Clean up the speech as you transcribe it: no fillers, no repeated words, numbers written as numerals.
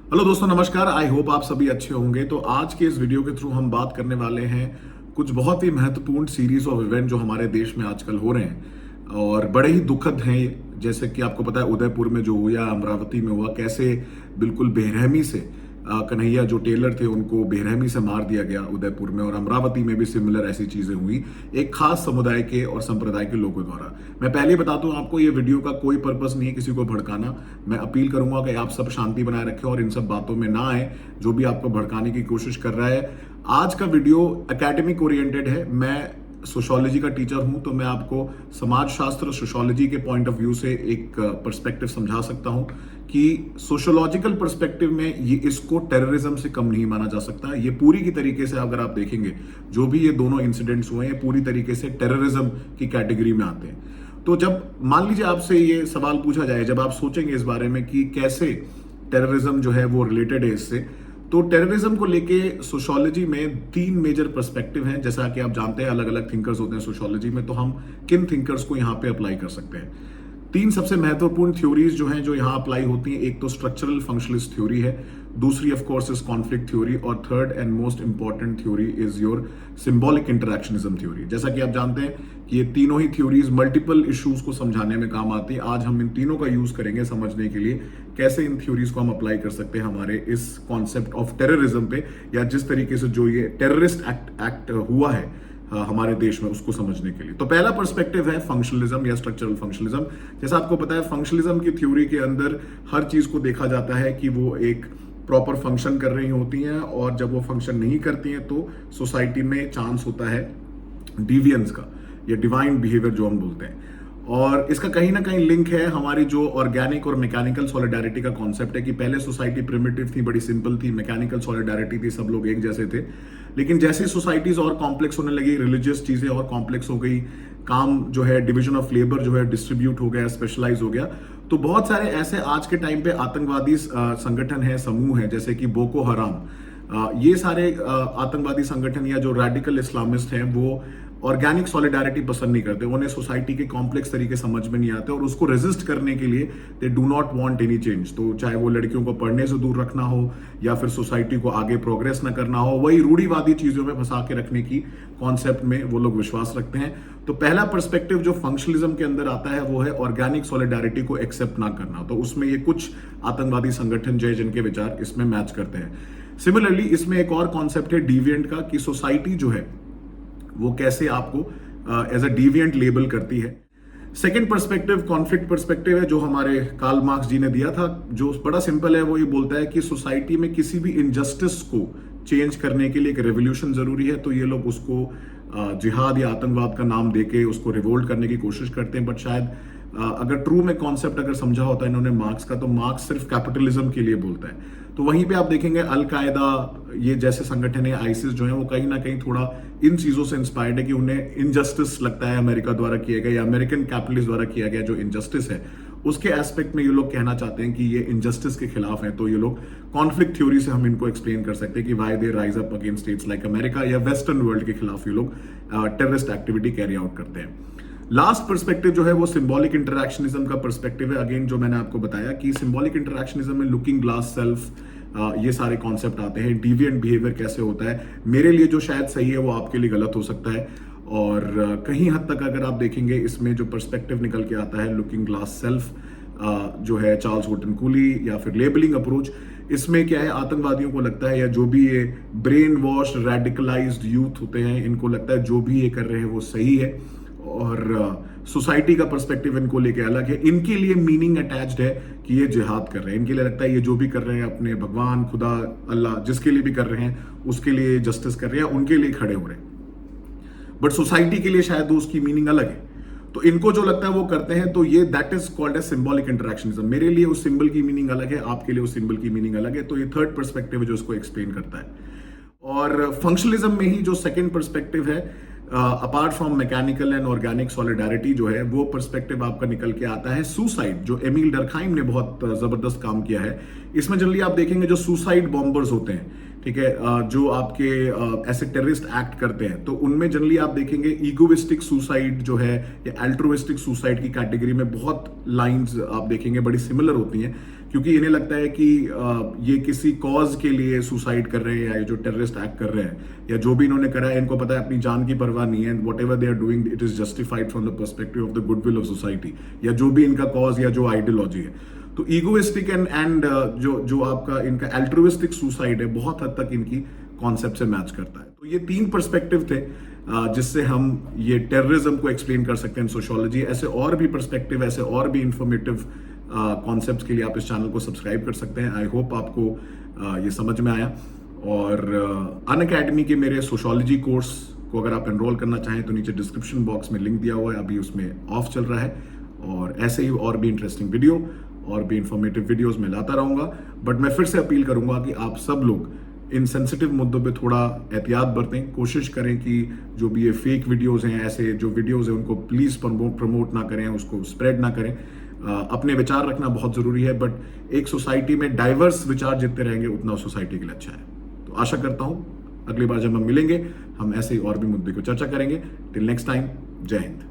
Hello दोस्तों, नमस्कार। I hope आप सभी अच्छे होंगे। तो आज के इस वीडियो के थ्रू हम बात करने वाले हैं कुछ बहुत ही महत्वपूर्ण सीरीज ऑफ इवेंट जो हमारे देश में आजकल हो रहे हैं और बड़े ही दुखद हैं। जैसे कि आपको पता है उदयपुर में जो हुआ, अमरावती में हुआ, कैसे बिल्कुल बेरहमी से कन्हैया जो टेलर थे उनको बेरहमी से मार दिया गया उदयपुर में। और अमरावती में भी सिमिलर ऐसी चीजें हुई एक खास समुदाय के और संप्रदाय के लोगों द्वारा। मैं पहले ही बता दूं आपको, ये वीडियो का कोई पर्पस नहीं है किसी को भड़काना। मैं अपील करूंगा कि आप सब शांति बनाए रखें और इन सब बातों में ना आए जो भी आपको भड़काने की कोशिश कर रहा है। आज का वीडियो एकेडमिक ओरिएंटेड है। मैं सोशियोलॉजी का टीचर हूं, तो मैं आपको समाज शास्त्र सोशियोलॉजी के पॉइंट ऑफ व्यू से एक पर्सपेक्टिव समझा सकता हूं कि सोशियोलॉजिकल पर्सपेक्टिव में ये इसको टेररिज्म से कम नहीं माना जा सकता। ये पूरी की तरीके से अगर आप देखेंगे जो भी ये दोनों इंसिडेंट्स हुए हैं पूरी तरीके से टेररिज्म की कैटेगरी में आते हैं। तो जब मान लीजिए आपसे ये सवाल पूछा जाए, जब आप सोचेंगे इस बारे में कि कैसे टेररिज्म जो है वो रिलेटेड है इससे, तो टेररिज्म को लेके सोशियोलॉजी में तीन मेजर पर्सपेक्टिव हैं। जैसा कि आप जानते हैं अलग अलग थिंकर्स होते हैं सोशियोलॉजी में, तो हम किन थिंकर्स को यहाँ पे अप्लाई कर सकते हैं। तीन सबसे महत्वपूर्ण थ्योरीज जो हैं जो यहाँ अप्लाई होती हैं, एक तो स्ट्रक्चरल फंक्शनलिस्ट थ्योरी है, दूसरी of course is conflict theory, और third and most important theory is your symbolic interactionism theory. जैसा कि आप जानते हैं कि ये तीनों ही थ्योरीज मल्टीपल इश्यूज को समझाने में काम आती है। आज हम इन तीनों का यूज करेंगे समझने के लिए कैसे इन थ्योरीज को हम अप्लाई कर सकते हैं हमारे इस कॉन्सेप्ट ऑफ टेररिज्म पे, या जिस तरीके से जो ये टेररिस्ट एक्ट हुआ है हमारे देश में उसको समझने के लिए। तो पहला पर्सपेक्टिव है फंक्शनलिज्म या स्ट्रक्चरल फंक्शनलिज्म। जैसा आपको पता है फंक्शनलिज्म की थ्योरी के अंदर हर चीज को देखा जाता है कि वो एक प्रॉपर फंक्शन कर रही होती हैं, और जब वो फंक्शन नहीं करती हैं तो सोसाइटी में चांस होता है डिवियंस का या डिवाइन बिहेवियर जो हम बोलते हैं। और इसका कहीं ना कहीं लिंक है हमारी जो ऑर्गेनिक और मैकेनिकल सॉलिडारिटी का कॉन्सेप्ट है कि पहले सोसाइटी प्रिमिटिव थी, बड़ी सिंपल थी, मैकेनिकल सॉलिडारिटी थी, सब लोग एक जैसे थे। लेकिन जैसे सोसाइटीज और कॉम्प्लेक्स होने लगी, रिलीजियस चीजें और कॉम्प्लेक्स हो गई, काम जो है डिवीजन ऑफ लेबर जो है डिस्ट्रीब्यूट हो गया, स्पेशलाइज हो गया, तो बहुत सारे ऐसे आज के टाइम पे आतंकवादी संगठन है, समूह है, जैसे कि बोको हराम, ये सारे आतंकवादी संगठन या जो रेडिकल इस्लामिस्ट हैं वो ऑर्गेनिक सॉलिडारिटी पसंद नहीं करते। उन्हें सोसाइटी के कॉम्प्लेक्स तरीके समझ में नहीं आते और उसको रेजिस्ट करने के लिए they do not want any change. तो चाहे वो लड़कियों को पढ़ने से दूर रखना हो या फिर सोसाइटी को आगे प्रोग्रेस ना करना हो, वही रूढ़िवादी चीजों में फंसा के रखने की कॉन्सेप्ट में वो लोग विश्वास रखते हैं। तो पहला पर्सपेक्टिव जो फंक्शनलिज्म के अंदर आता है वो है ऑर्गेनिक सॉलिडारिटी को एक्सेप्ट ना करना। तो उसमें ये कुछ आतंकवादी संगठन जो है जिनके विचार इसमें मैच करते हैं। सिमिलरली इसमें एक और कॉन्सेप्ट है डिविएंट का, कि सोसाइटी जो है वो कैसे आपको एज अ डिविएंट लेबल करती है। सेकेंड पर्सपेक्टिव कॉन्फ्लिक्ट पर्सपेक्टिव है जो हमारे कार्ल मार्क्स जी ने दिया था, जो बड़ा सिंपल है। वो ये बोलता है कि सोसाइटी में किसी भी इनजस्टिस को चेंज करने के लिए एक रेवोल्यूशन जरूरी है। तो ये लोग उसको जिहाद या आतंकवाद का नाम देके उसको रिवोल्ट करने की कोशिश करते हैं। बट शायद अगर ट्रू में कॉन्सेप्ट अगर समझा होता है इन्होंने मार्क्स का, तो मार्क्स सिर्फ कैपिटलिज्म के लिए बोलता है। तो वहीं पे आप देखेंगे अल कायदा ये जैसे संगठन है, आईसिस जो है, वो कहीं ना कहीं थोड़ा इन चीजों से इंस्पायर्ड है कि उन्हें इनजस्टिस लगता है अमेरिका द्वारा किया गया या अमेरिकन कैपिटलिस्ट द्वारा किया गया जो इनजस्टिस है उसके एस्पेक्ट में ये लोग कहना चाहते हैं कि ये इनजस्टिस के खिलाफ है। तो ये लोग कॉन्फ्लिक्ट थ्योरी से हम इनको एक्सप्लेन कर सकते हैं कि why they rise up against states like America या वेस्टर्न वर्ल्ड के खिलाफ ये लोग टेररिस्ट एक्टिविटी कैरी आउट करते हैं। लास्ट पर्सपेक्टिव जो है वो सिंबॉलिक इंटरैक्शनिज्म का पर्सपेक्टिव है। अगेन जो मैंने आपको बताया कि सिंबॉलिक इंटरैक्शनिज्म में लुकिंग ग्लास सेल्फ, ये सारे कॉन्सेप्ट आते हैं। डिविएंट बिहेवियर कैसे होता है, मेरे लिए जो शायद सही है वो आपके लिए गलत हो सकता है। और कहीं हद तक अगर आप देखेंगे इसमें जो पर्सपेक्टिव निकल के आता है लुकिंग ग्लास सेल्फ जो है चार्ल्स होटन कूली, या फिर लेबलिंग अप्रोच, इसमें क्या है आतंकवादियों को लगता है या जो भी ये ब्रेन वॉश रेडिकलाइज्ड यूथ होते हैं इनको लगता है जो भी ये कर रहे हैं वो सही है। और सोसाइटी का पर्सपेक्टिव इनको लेके अलग है। इनके लिए मीनिंग अटैच्ड है कि ये जिहाद कर रहे हैं। इनके लिए लगता है ये जो भी कर रहे हैं अपने भगवान, खुदा, अल्लाह जिसके लिए भी कर रहे हैं उसके लिए जस्टिस कर रहे हैं, उनके लिए खड़े हो रहे हैं। बट सोसाइटी के लिए शायद उसकी मीनिंग अलग है। तो इनको जो लगता है वो करते हैं। तो ये that is called as symbolic interactionism. मेरे लिए उस सिंबल की मीनिंग अलग है, आपके लिए उस सिंबल की मीनिंग अलग है। तो ये थर्ड पर्सपेक्टिव है जो इसको एक्सप्लेन करता है। और फंक्शनलिज्म में ही जो सेकेंड पर्सपेक्टिव है, apart from mechanical and organic solidarity जो है वो पर्सपेक्टिव आपका निकल के आता है सुसाइड, जो एमिल डर्कहाइम ने बहुत जबरदस्त काम किया है। इसमें जनरली आप देखेंगे जो सुसाइड बॉम्बर्स होते हैं, ठीक है, जो आपके ऐसे टेररिस्ट एक्ट करते हैं, तो उनमें जनरली आप देखेंगे ईगोइस्टिक सुसाइड जो है या एल्ट्रुइस्टिक सुसाइड की कैटेगरी में बहुत लाइंस आप देखेंगे बड़ी सिमिलर होती हैं। क्योंकि इन्हें लगता है कि ये किसी कॉज के लिए सुसाइड कर रहे हैं, या ये जो टेररिस्ट एक्ट कर रहे हैं, या जो भी इन्होंने करा है, इनको पता है अपनी जान की परवाह नहीं है, and whatever they are doing it is justified from the perspective of the goodwill of society, या जो भी इनका कॉज या जो आइडियोलॉजी है। तो ईगोइस्टिक एंड जो आपका इनका एल्ट्रुइस्टिक सुसाइड है, बहुत हद तक इनकी कॉन्सेप्ट से मैच करता है। तो ये 3 पर्सपेक्टिव थे जिससे हम ये टेररिज्म को एक्सप्लेन कर सकते हैं सोशियोलॉजी। ऐसे और भी पर्सपेक्टिव, ऐसे और भी इंफॉर्मेटिव कॉन्सेप्ट्स के लिए आप इस चैनल को सब्सक्राइब कर सकते हैं। आई होप आपको ये समझ में आया। और अनअकैडमी के मेरे सोशियोलॉजी कोर्स को अगर आप एनरोल करना चाहें तो नीचे डिस्क्रिप्शन बॉक्स में लिंक दिया हुआ है, अभी उसमें ऑफ चल रहा है। और ऐसे ही और भी इंटरेस्टिंग वीडियो और भी इंफॉर्मेटिव वीडियोस में लाता रहूंगा। बट मैं फिर से अपील करूंगा कि आप सब लोग इन सेंसिटिव मुद्दों पे थोड़ा एहतियात बरतें, कोशिश करें कि जो भी ये फेक वीडियोस हैं, ऐसे जो वीडियोस हैं उनको प्लीज प्रमोट ना करें, उसको स्प्रेड ना करें। अपने विचार रखना बहुत जरूरी है, बट एक सोसाइटी में डाइवर्स विचार जितने रहेंगे उतना सोसाइटी के लिए अच्छा है। तो आशा करता हूं अगली बार जब हम मिलेंगे हम ऐसे ही और भी मुद्दे को चर्चा करेंगे। टिल नेक्स्ट टाइम, जय हिंद।